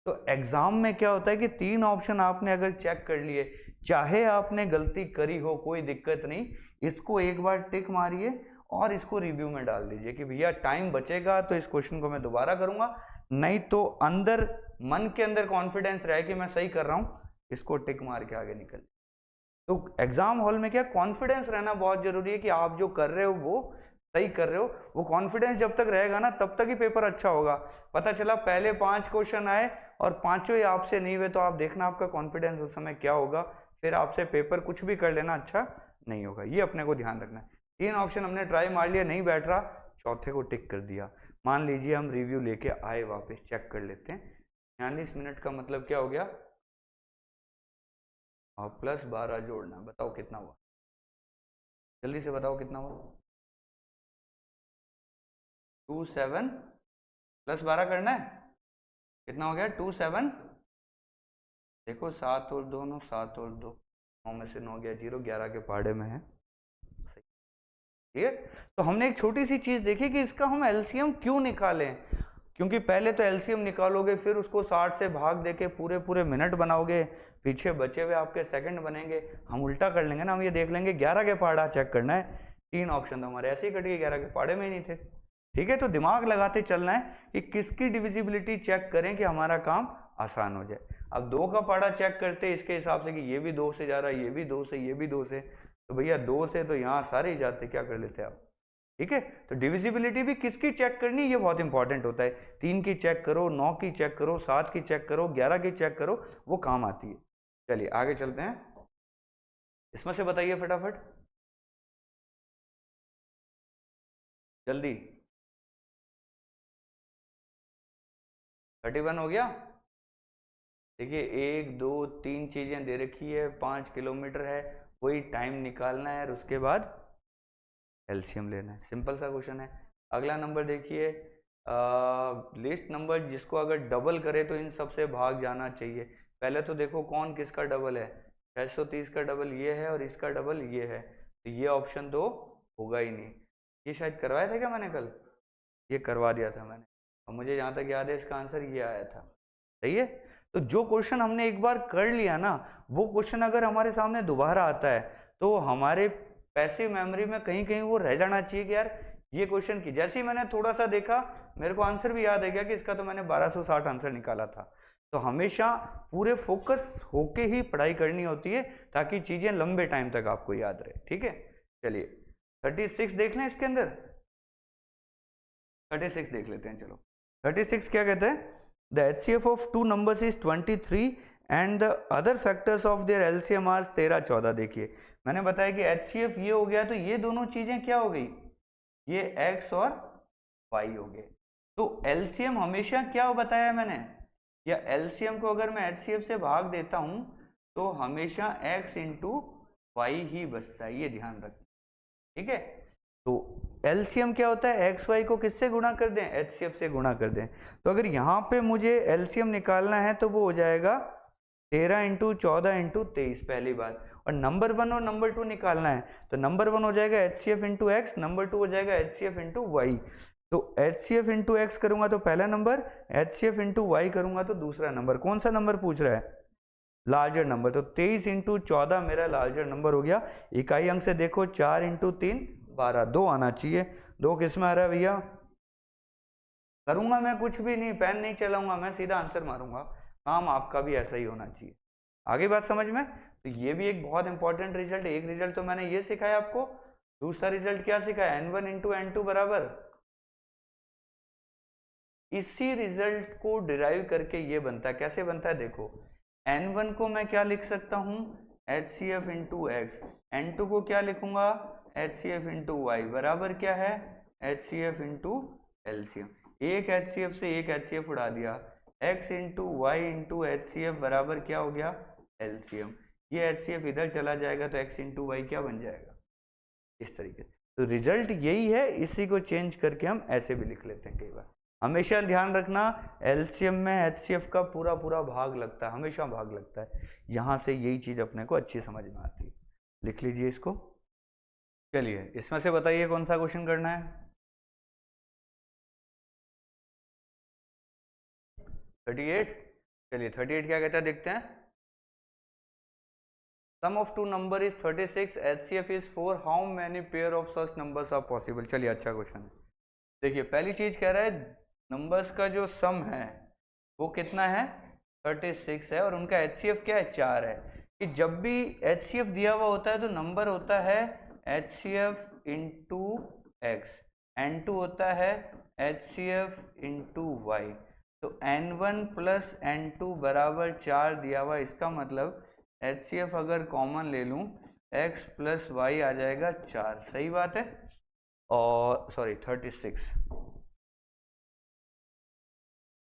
तो एग्जाम में क्या होता है कि 3 ऑप्शन आपने अगर चेक कर लिए, चाहे आपने गलती करी हो कोई दिक्कत नहीं, इसको एक बार टिक मारिए और इसको रिव्यू में डाल दीजिए कि भैया टाइम बचेगा तो इस क्वेश्चन को मैं दोबारा करूंगा, नहीं तो अंदर मन के अंदर कॉन्फिडेंस रहे कि मैं सही कर रहा हूं, इसको टिक मार के आगे निकल। तो एग्जाम हॉल में क्या कॉन्फिडेंस रहना बहुत जरूरी है कि आप जो कर रहे हो वो सही कर रहे हो। वो कॉन्फिडेंस जब तक रहेगा ना तब तक ही पेपर अच्छा होगा। पता चला पहले 5 क्वेश्चन आए और पांचों ही आपसे नहीं हुए, तो आप देखना आपका कॉन्फिडेंस उस समय क्या होगा, फिर आपसे पेपर कुछ भी कर लेना अच्छा नहीं होगा। ये अपने को ध्यान रखना है। 3 ऑप्शन हमने ट्राई मार लिया, नहीं बैठ रहा, चौथे को टिक कर दिया। मान लीजिए हम रिव्यू लेके आए, वापस चेक कर लेते हैं। 46 मिनट का मतलब क्या हो गया, और प्लस 12 जोड़ना, बताओ कितना हुआ? जल्दी से बताओ कितना हुआ? 27 प्लस 12 करना है, कितना हो गया? 27, देखो 7 और 2 9, 7 और 2 9 में से 9 गया 0, 11 के पहाड़े में है। ठीक है, तो हमने एक छोटी सी चीज देखी कि इसका हम एलसीएम क्यों निकालें, क्योंकि पहले तो एलसीएम निकालोगे, फिर उसको 60 से भाग देके पूरे पूरे मिनट बनाओगे, पीछे बचे हुए आपके सेकंड बनेंगे। हम उल्टा कर लेंगे ना, हम ये देख लेंगे 11 के पहाड़ा चेक करना है, 3 ऑप्शन तो हमारे ऐसे ही कट गए, 11 के पहाड़े में ही नहीं थे। ठीक है, तो दिमाग लगाते चलना है कि किसकी डिविजिबिलिटी चेक करें कि हमारा काम आसान हो जाए। अब 2 का पहाड़ा चेक करते इसके हिसाब से कि ये भी 2 से जा रहा है, ये भी 2 से, ये भी 2 से, तो भैया 2 से तो यहाँ सारे ही जाते, क्या कर लेते आप? ठीक है, तो डिविजिबिलिटी भी किसकी चेक करनी ये बहुत इंपॉर्टेंट होता है। 3 की चेक करो, 9 की चेक करो, 7 की चेक करो, 11 की चेक करो, वो काम आती है। चलिए आगे चलते हैं, इसमें से बताइए फटाफट जल्दी। 31 हो गया। देखिए 1 2 3 चीजें दे रखी है, 5 किलोमीटर है, वही टाइम निकालना है और उसके बाद एलसीएम लेना है। सिंपल सा क्वेश्चन है। अगला नंबर देखिए, लिस्ट नंबर जिसको अगर डबल करे तो इन सबसे भाग जाना चाहिए। पहले तो देखो कौन किसका डबल है, 630 का डबल ये है और इसका डबल ये है, तो ये ऑप्शन तो होगा ही नहीं। ये शायद करवाया था क्या मैंने कल? ये करवा दिया था मैंने, और मुझे जहाँ तक याद है इसका आंसर ये आया था। सही है, तो जो क्वेश्चन हमने एक बार कर लिया ना, वो क्वेश्चन अगर हमारे सामने दोबारा आता है तो हमारे पैसिव मेमोरी में कहीं कहीं वो रह जाना चाहिए कि यार ये क्वेश्चन की, जैसे ही मैंने थोड़ा सा देखा मेरे को आंसर भी याद है गया कि इसका तो मैंने 1260 आंसर निकाला था। तो हमेशा पूरे फोकस होके ही पढ़ाई करनी होती है ताकि चीजें लंबे टाइम तक आपको याद रहे। ठीक है, चलिए 36 देख लें, इसके अंदर 36 देख लेते हैं। चलो 36 क्या कहते हैं, the HCF of 2 numbers is 23 and the other factors of their LCM are 13 14। देखिए मैंने बताया कि HCF ये हो गया, तो ये दोनों चीजें क्या हो गई, ये x और y हो गए। तो LCM हमेशा क्या बताया मैंने, या LCM को अगर मैं HCF से भाग देता हूं तो हमेशा x इंटू वाई ही बचता है, ये ध्यान रखना। ठीक है, तो LCM क्या होता है, एक्स वाई को किससे गुणा कर दें, HCF से गुणा कर दें। तो अगर यहाँ पे मुझे LCM निकालना है तो वो हो जाएगा 13 इंटू 14 इंटू 23 पहली बात, और नंबर 1 और नंबर 2 निकालना है तो नंबर 1 हो जाएगा HCF इंटू एक्स, नंबर 2 हो जाएगा HCF इंटू वाई। तो HCF इंटू एक्स करूंगा तो पहला नंबर, HCF इंटू वाई करूंगा तो दूसरा नंबर। कौन सा नंबर पूछ रहा है? Larger number. तो 23 इंटू 14 मेरा लार्जर नंबर हो गया। इकाई अंक से देखो 4 इंटू 3 12, 2 आना चाहिए। 2 किस में आ रहा है भैया? करूंगा मैं कुछ भी नहीं, पेन नहीं चलाऊंगा, मैं सीधा आंसर मारूंगा। काम आपका भी ऐसा ही होना चाहिए। आगे बात समझ में? तो ये भी एक बहुत इंपॉर्टेंट रिजल्ट है। एक रिजल्ट तो मैंने ये सिखाया आपको, दूसरा रिजल्ट क्या सिखाया? n1 इंटू n2 बराबर। इसी रिजल्ट को डिराइव करके ये बनता है। कैसे बनता है देखो, n1 को मैं क्या लिख सकता हूं? HCF into x. n2 को क्या लिखूंगा? HCF इंटू वाई बराबर क्या है? HCF into LCM. एक HCF से एक HCF उड़ा दिया, x into y into HCF बराबर क्या हो गया? एलसीएम। ये HCF इधर चला जाएगा तो x इंटू वाई क्या बन जाएगा? इस तरीके से। तो रिजल्ट यही है, इसी को चेंज करके हम ऐसे भी लिख लेते हैं कई बार। हमेशा ध्यान रखना, एलसीएम में HCF का पूरा पूरा भाग लगता है, हमेशा भाग लगता है। यहां से यही चीज अपने को अच्छी समझ में आती है। लिख लीजिए इसको। चलिए इसमें से बताइए कौन सा क्वेश्चन करना है? 38। चलिए 38 क्या कहता है देखते हैं। Sum of two number is 36, HCF is 4, how many pair of such numbers are possible? चलिए अच्छा क्वेश्चन है। देखिए पहली चीज कह रहा है नंबर्स का जो सम है वो कितना है? 36 है, और उनका HCF क्या है? 4 है। कि जब भी HCF दिया हुआ होता है तो नंबर होता है HCF इंटू एक्स, n2 होता है HCF इंटू वाई। तो n1 प्लस n2 बराबर 4 दिया हुआ, इसका मतलब HCF अगर कॉमन ले लूं x प्लस वाई आ जाएगा 4। सही बात है? और सॉरी 36।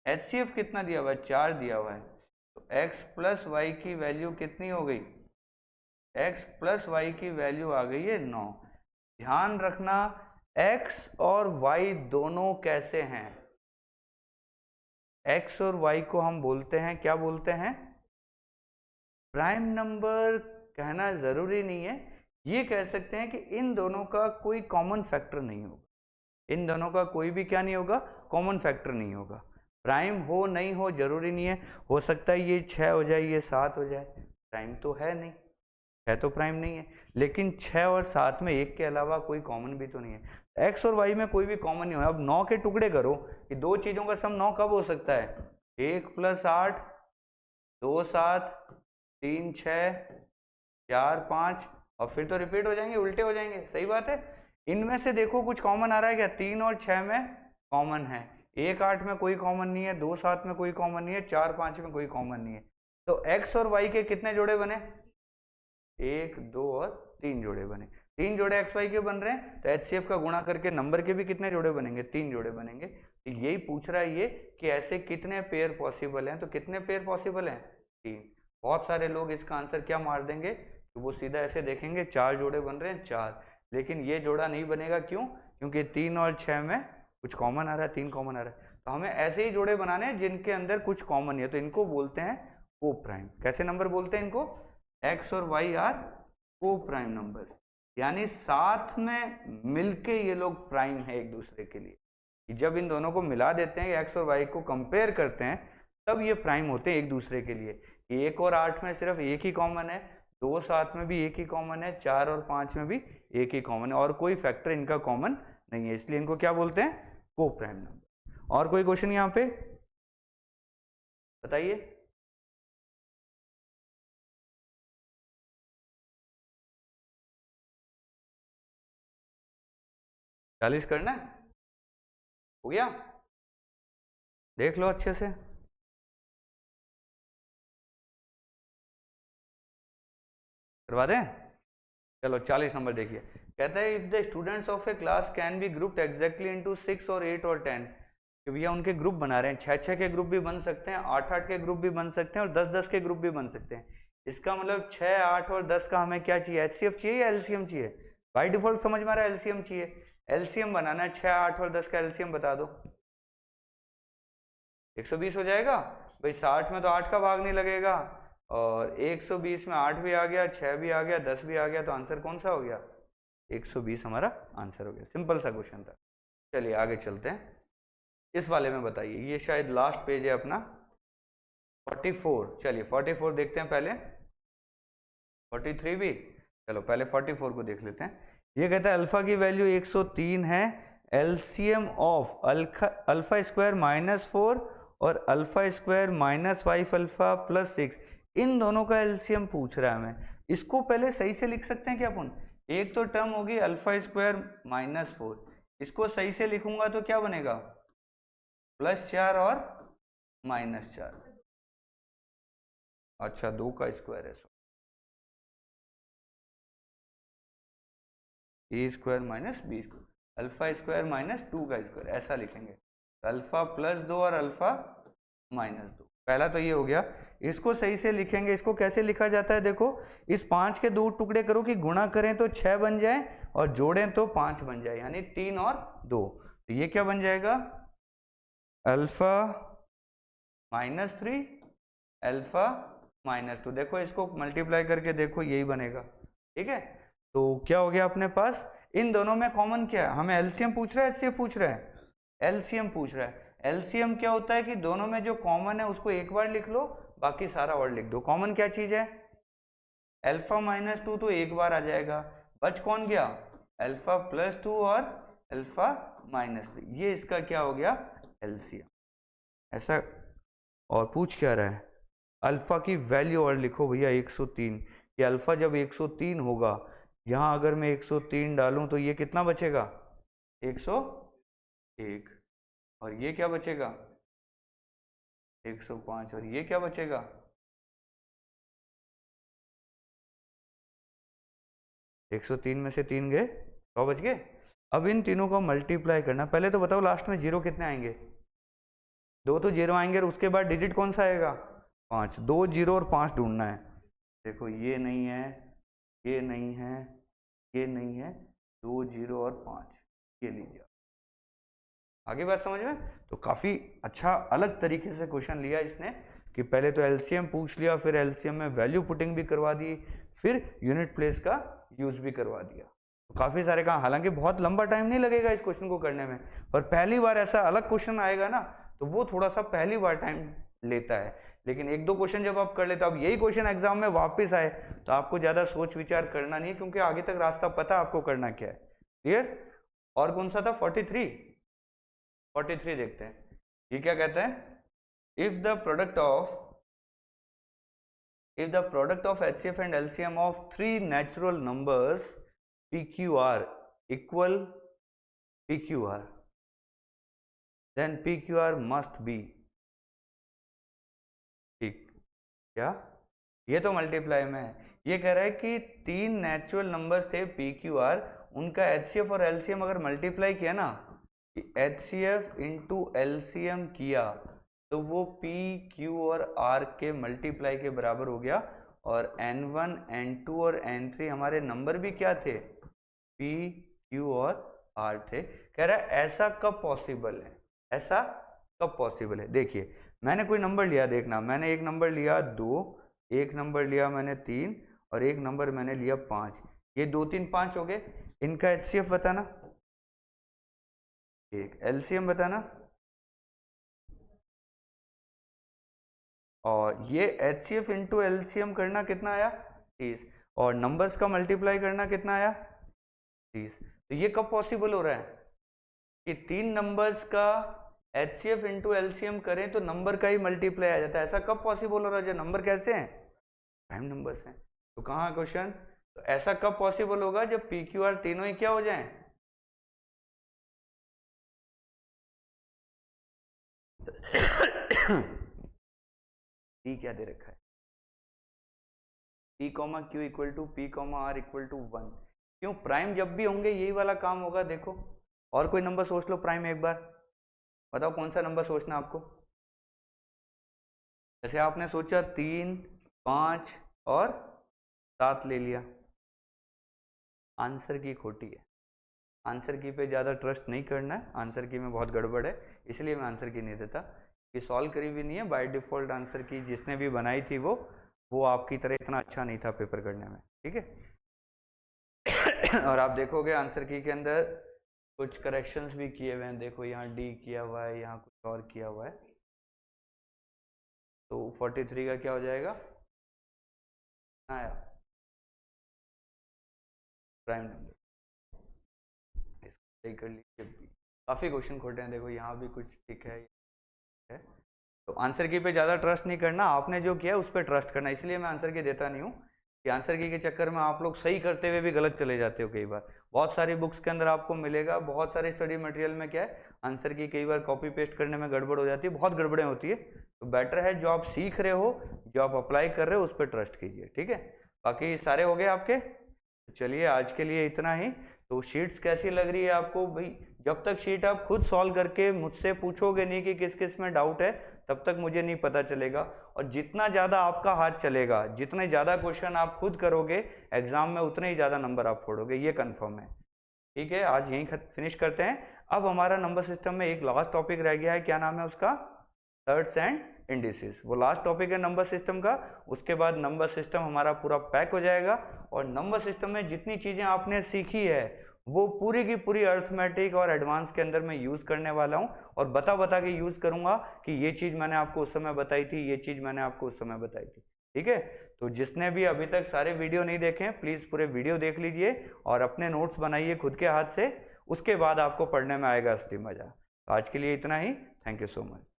HCF कितना दिया हुआ है? 4 दिया हुआ है। तो x प्लस वाई की वैल्यू कितनी हो गई? x प्लस वाई की वैल्यू आ गई है 9। ध्यान रखना x और y दोनों कैसे हैं? x और y को हम बोलते हैं, क्या बोलते हैं? Prime number. कहना जरूरी नहीं है, ये कह सकते हैं कि इन दोनों का कोई कॉमन फैक्टर नहीं होगा। इन दोनों का कोई भी क्या नहीं होगा? कॉमन फैक्टर नहीं होगा। प्राइम हो नहीं हो जरूरी नहीं है, हो सकता है ये 6 हो जाए, ये 7 हो जाए, प्राइम तो है नहीं, है तो प्राइम नहीं है। लेकिन 6 और 7 में एक के अलावा कोई कॉमन भी तो नहीं है। एक्स और वाई में कोई भी कॉमन नहीं हो। अब 9 के टुकड़े करो कि दो चीजों का सम 9 कब हो सकता है? 1 प्लस 8, 2 7, 3 6, 4 5, और फिर तो रिपीट हो जाएंगे, उल्टे हो जाएंगे। सही बात है? इनमें से देखो कुछ कॉमन आ रहा है क्या? 3 और 6 में कॉमन है, 1 8 में कोई कॉमन नहीं है, 2 7 में कोई कॉमन नहीं है, 4 5 में कोई कॉमन नहीं है। तो x और y के कितने जोड़े बने? 1 2 और 3 जोड़े बने। 3 जोड़े एक्स वाई के बन रहे हैं, तो HCF का गुणा करके नंबर के भी कितने जोड़े बनेंगे? 3 जोड़े बनेंगे। तो यही पूछ रहा है ये कि ऐसे कितने पेयर पॉसिबल हैं। तो कितने पेयर पॉसिबल हैं? 3। बहुत सारे लोग इसका आंसर क्या मार देंगे कि वो सीधा ऐसे देखेंगे 4 जोड़े बन रहे हैं 4, लेकिन ये जोड़ा नहीं बनेगा। क्यों? क्योंकि 3 और 6 में कुछ कॉमन आ रहा है, 3 कॉमन आ रहा है। तो हमें ऐसे ही जोड़े बनाने हैं जिनके अंदर कुछ कॉमन नहीं है, तो इनको बोलते हैं को प्राइम। कैसे नंबर बोलते हैं इनको? एक्स और वाई आर को प्राइम नंबर, यानी साथ में मिलके ये लोग प्राइम है एक दूसरे के लिए। जब इन दोनों को मिला देते हैं, एक्स और वाई को कंपेयर करते हैं, तब ये प्राइम होते हैं एक दूसरे के लिए। 1 और 8 में सिर्फ एक ही कॉमन है, 2 7 में भी एक ही कॉमन है, 4 और 5 में भी एक ही कॉमन है, और कोई फैक्टर इनका कॉमन नहीं है, इसलिए इनको क्या बोलते हैं? को प्राइम नंबर। और कोई क्वेश्चन यहाँ पे बताइए? 40 करना है? हो गया? देख लो अच्छे से। करवा दें? चलो 40 नंबर देखिए। कहता है if the students of A class can be grouped exactly into 6 और 8 और 10, कि भैया उनके ग्रुप बना रहे हैं, 6 के ग्रुप भी बन सकते हैं, 8 के ग्रुप भी बन सकते हैं, और 10 के ग्रुप भी बन सकते हैं। इसका मतलब 6 8 और 10 का हमें क्या चाहिए? HCF चाहिए या LCM चाहिए? बाई डिफॉल्ट समझ में आ रहा है LCM चाहिए। LCM बनाना है, 6 8 और 10 का LCM बता दो। 120 हो जाएगा भाई। 60 में तो 8 का भाग नहीं लगेगा, और 120 में 8 भी आ गया, 6 भी आ गया, 10 भी आ गया, तो आंसर कौन सा हो गया? 120 हमारा आंसर हो गया। सिंपल सा क्वेश्चन था। चलिए आगे चलते हैं, इस वाले में बताइए, ये शायद लास्ट पेज है अपना 44। चलिए 44 देखते हैं पहले, 43 भी, चलो पहले 44 को देख लेते हैं। ये कहता है अल्फा की वैल्यू 103 है, एलसीएम ऑफ अल्फा स्क्वायर -4 और अल्फा स्क्वायर -5 अल्फा +6, इन दोनों का एलसीएम पूछ रहा है हमें। इसको पहले सही से लिख सकते हैं क्या अपन? एक तो टर्म होगी अल्फा स्क्वायर -4, इसको सही से लिखूंगा तो क्या बनेगा, +4 और -4, अच्छा 2 का स्क्वायर है, A square minus B square, alpha square -2 का स्क्वायर, ऐसा लिखेंगे। अल्फा +2 और अल्फा -2, पहला तो ये हो गया। इसको सही से लिखेंगे, इसको कैसे लिखा जाता है देखो, इस 5 के 2 टुकड़े करो कि गुणा करें तो 6 बन जाए और जोड़ें तो 5 बन जाए, यानी 3 और 2, तो ये क्या बन जाएगा, अल्फा -3 अल्फा -2। देखो इसको मल्टीप्लाई करके देखो, यही बनेगा, ठीक है। तो क्या हो गया अपने पास, इन दोनों में कॉमन क्या है, हमें एलसीएम पूछ रहा है, एचसीएफ पूछ रहा है, एलसीएम पूछ रहा है। एलसीएम क्या होता है कि दोनों में जो कॉमन है उसको एक बार लिख लो, बाकी सारा और लिख दो। कॉमन क्या चीज है, अल्फा -2 तो एक बार आ जाएगा, बच कौन गया, अल्फा +2 और अल्फा -3, ये इसका क्या हो गया, एलसीएम, ऐसा। और पूछ क्या रहा है, अल्फा की वैल्यू और लिखो भैया 103, कि अल्फा जब 103 होगा, यहाँ अगर मैं 103 डालूं तो ये कितना बचेगा, 101, और ये क्या बचेगा 105, और ये क्या बचेगा, एक 103 में से 3 गए, 100 बच गए। अब इन तीनों को मल्टीप्लाई करना, पहले तो बताओ लास्ट में जीरो कितने आएंगे, 2 तो जीरो आएंगे, और उसके बाद डिजिट कौन सा आएगा, 5, 2 0 और 5 ढूंढना है। देखो ये नहीं है, ये नहीं है, ये नहीं है, 2 0 और 5, ये लीजिए, आगे बात समझ में। तो काफी अच्छा अलग तरीके से क्वेश्चन लिया इसने, कि पहले तो एलसीएम पूछ लिया, फिर एलसीएम में वैल्यू पुटिंग भी करवा दी, फिर यूनिट प्लेस का यूज भी करवा दिया, तो काफी सारे काम। हालांकि बहुत लंबा टाइम नहीं लगेगा इस क्वेश्चन को करने में, और पहली बार ऐसा अलग क्वेश्चन आएगा ना, तो वो थोड़ा सा पहली बार टाइम लेता है, लेकिन एक दो क्वेश्चन जब आप कर लेते हो, अब यही क्वेश्चन एग्जाम में वापस आए तो आपको ज्यादा सोच विचार करना नहीं है, क्योंकि आगे तक रास्ता पता आपको करना क्या है, क्लियर। और कौन सा था 43 देखते हैं, ये क्या कहता है, if the product of HCF and LCM of 3 natural numbers PQR equal PQR, then PQR must be, ठीक, क्या, ये तो मल्टीप्लाई में है, ये कह रहा है कि 3 नेचुरल नंबर्स थे PQR, उनका HCF और LCM अगर मल्टीप्लाई किया ना, HCF इंटू LCM किया, तो वो P Q और R के मल्टीप्लाई के बराबर हो गया, और N1 N2 और N3 हमारे नंबर भी क्या थे, P Q और R थे। कह रहा है ऐसा कब पॉसिबल है, ऐसा कब पॉसिबल है। देखिए मैंने कोई नंबर लिया, देखना, मैंने एक नंबर लिया 2, एक नंबर लिया मैंने 3, और एक नंबर मैंने लिया 5, ये 2 3 5 हो गए, इनका HCF बताना, एक LCM बताना, और ये HCF इंटू LCM करना कितना आया 30, और नंबर्स का मल्टीप्लाई करना कितना आया 30। तो ये कब पॉसिबल हो रहा है कि 3 नंबर्स का HCF इंटू LCM करें तो नंबर का ही मल्टीप्लाई आ जाता है, ऐसा कब पॉसिबल हो रहा है, जो नंबर कैसे हैं, प्राइम नंबर्स हैं। तो कहाँ क्वेश्चन, तो ऐसा कब पॉसिबल होगा जब PQR तीनों ही क्या हो जाएं, P क्या दे रखा है, P comma Q equal to P comma R equal to 1, क्यों, प्राइम जब भी होंगे यही वाला काम होगा। देखो और कोई नंबर सोच लो प्राइम, एक बार बताओ कौन सा नंबर सोचना आपको, जैसे आपने सोचा 3 5 और 7 ले लिया, आंसर की खोटी है, आंसर की पे ज़्यादा ट्रस्ट नहीं करना है, आंसर की में बहुत गड़बड़ है, इसलिए मैं आंसर की नहीं देता, कि सॉल्व करी भी नहीं है, बाय डिफ़ॉल्ट आंसर की जिसने भी बनाई थी वो आपकी तरह इतना अच्छा नहीं था पेपर करने में, ठीक है। और आप देखोगे आंसर की के अंदर कुछ करेक्शंस भी किए हुए हैं, देखो यहाँ डी किया हुआ है, यहाँ कुछ और किया हुआ है। तो 43 का क्या हो जाएगा? आया प्राइम नंबर। सही कर लीजिए। काफ़ी क्वेश्चन खोटे हैं, देखो यहाँ भी कुछ ठीक है। तो आंसर की पे ज़्यादा ट्रस्ट नहीं करना, आपने जो किया है उस पर ट्रस्ट करना। इसलिए मैं आंसर की देता नहीं हूँ कि आंसर की के चक्कर में आप लोग सही करते हुए भी गलत चले जाते हो कई बार। बहुत सारी बुक्स के अंदर आपको मिलेगा, बहुत सारे स्टडी मटेरियल में क्या है, आंसर की कई बार कॉपी पेस्ट करने में गड़बड़ हो जाती है, बहुत गड़बड़ें होती है। तो बेटर है जो आप सीख रहे हो, जो आप अप्लाई कर रहे हो, उस पर ट्रस्ट कीजिए, ठीक है। बाकी सारे हो गए आपके। चलिए आज के लिए इतना ही। तो शीट्स कैसी लग रही है आपको भाई? जब तक शीट आप खुद सॉल्व करके मुझसे पूछोगे नहीं कि किस किस में डाउट है, तब तक मुझे नहीं पता चलेगा। और जितना ज़्यादा आपका हाथ चलेगा, जितने ज़्यादा क्वेश्चन आप खुद करोगे एग्जाम में, उतने ही ज़्यादा नंबर आप फोड़ोगे, ये कंफर्म है। ठीक है, आज यहीं फिनिश करते हैं। अब हमारा नंबर सिस्टम में एक लास्ट टॉपिक रह गया है, क्या नाम है उसका? Thirds and indices. वो लास्ट टॉपिक है नंबर सिस्टम का। उसके बाद नंबर सिस्टम हमारा पूरा पैक हो जाएगा। और नंबर सिस्टम में जितनी चीज़ें आपने सीखी है वो पूरी की पूरी अर्थमेटिक और एडवांस के अंदर मैं यूज़ करने वाला हूँ, और बता बता के यूज़ करूँगा कि ये चीज़ मैंने आपको उस समय बताई थी, ये चीज़ मैंने आपको उस समय बताई थी। ठीक है, तो जिसने भी अभी तक सारे वीडियो नहीं देखे हैं, प्लीज़ पूरे वीडियो देख लीजिए और अपने नोट्स बनाइए खुद के हाथ से। उसके बाद आपको पढ़ने में आएगा असली मज़ा। तो आज के लिए इतना ही। Thank you so much.